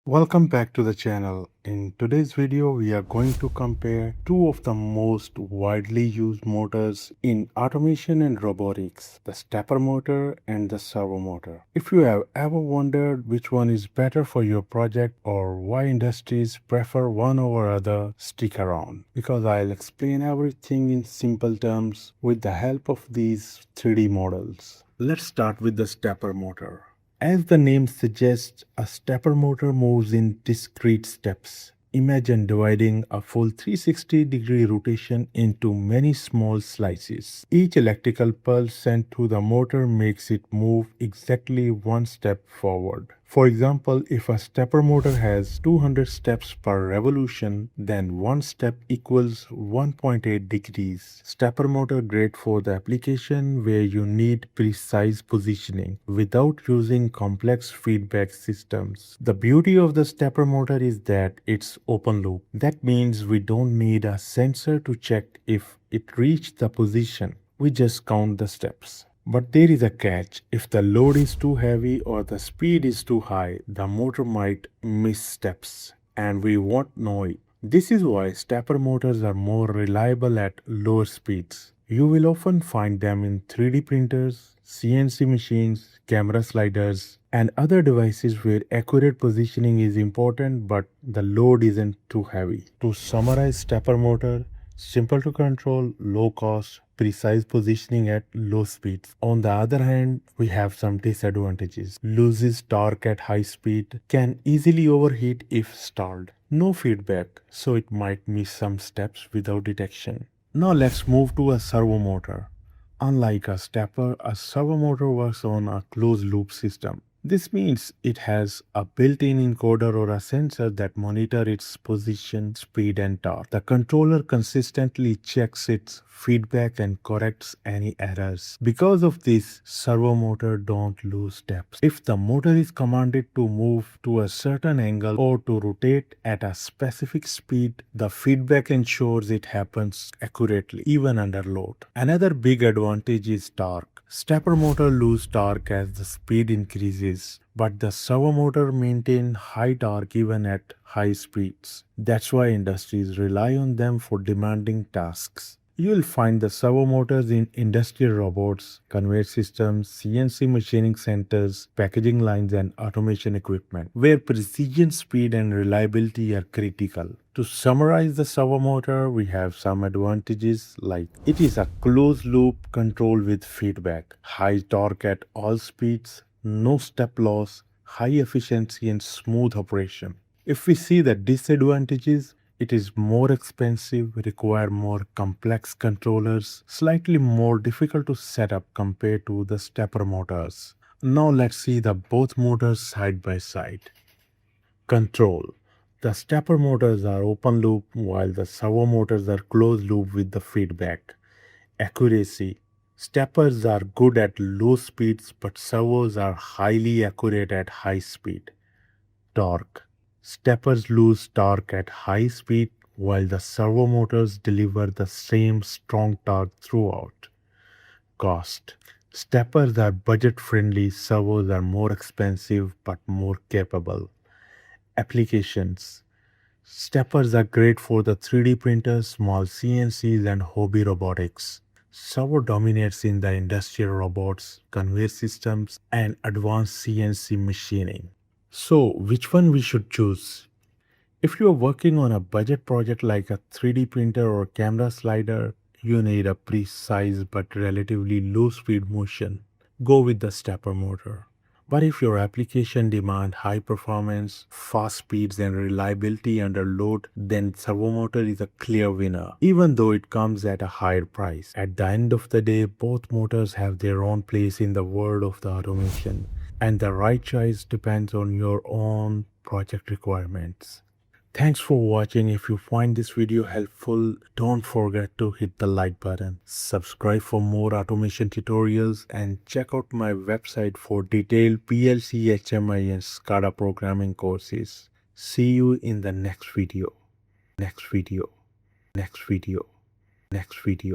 Welcome back to the channel. In today's video, we are going to compare two of the most widely used motors in automation and robotics, the stepper motor and the servo motor. If you have ever wondered which one is better for your project or why industries prefer one over other, stick around because I'll explain everything in simple terms with the help of these 3D models. Let's start with the stepper motor. As the name suggests, a stepper motor moves in discrete steps. Imagine dividing a full 360-degree rotation into many small slices. Each electrical pulse sent to the motor makes it move exactly one step forward. For example, if a stepper motor has 200 steps per revolution, then one step equals 1.8 degrees. Stepper motor great for the application where you need precise positioning without using complex feedback systems. The beauty of the stepper motor is that it's open loop. That means we don't need a sensor to check if it reached the position. We just count the steps. But there is a catch. If the load is too heavy or the speed is too high, the motor might miss steps and we won't know it. This is why stepper motors are more reliable at lower speeds. You will often find them in 3D printers, CNC machines, camera sliders, and other devices where accurate positioning is important but the load isn't too heavy. To summarize, stepper motor simple to control, low cost, precise positioning at low speeds. On the other hand, we have some disadvantages. Loses torque at high speed, can easily overheat if stalled. No feedback, so it might miss some steps without detection. Now let's move to a servo motor. Unlike a stepper, a servo motor works on a closed loop system. This means it has a built-in encoder or a sensor that monitors its position, speed, and torque. The controller consistently checks its feedback and corrects any errors. Because of this, servo motor don't lose steps. If the motor is commanded to move to a certain angle or to rotate at a specific speed, the feedback ensures it happens accurately, even under load. Another big advantage is torque. Stepper motor lose torque as the speed increases, but the servo motor maintain high torque even at high speeds. That's why industries rely on them for demanding tasks. You will find the servo motors in industrial robots, conveyor systems, CNC machining centers, packaging lines, and automation equipment, where precision, speed, and reliability are critical. To summarize the servo motor, we have some advantages like it is a closed loop control with feedback, high torque at all speeds, no step loss, high efficiency, and smooth operation. If we see the disadvantages, it is more expensive, require more complex controllers, slightly more difficult to set up compared to the stepper motors. Now let's see the both motors side by side. Control. The stepper motors are open loop while the servo motors are closed loop with the feedback. Accuracy. Steppers are good at low speeds but servos are highly accurate at high speed. Torque. Steppers lose torque at high speed while the servo motors deliver the same strong torque throughout. Cost. Steppers are budget friendly, servos are more expensive but more capable. Applications. Steppers are great for the 3D printers, small CNCs, and hobby robotics. Servo dominates in the industrial robots, conveyor systems, and advanced CNC machining. So, which one we should choose? If you are working on a budget project like a 3D printer or camera slider, you need a precise but relatively low speed motion. Go with the stepper motor. But if your application demand high performance, fast speeds and reliability under load, then servo motor is a clear winner, even though it comes at a higher price. At the end of the day, both motors have their own place in the world of the automation, and the right choice depends on your own project requirements. Thanks for watching. If you find this video helpful, don't forget to hit the like button, subscribe for more automation tutorials, and check out my website for detailed PLC, HMI, and SCADA programming courses. See you in the next video. Next video. Next video. Next video.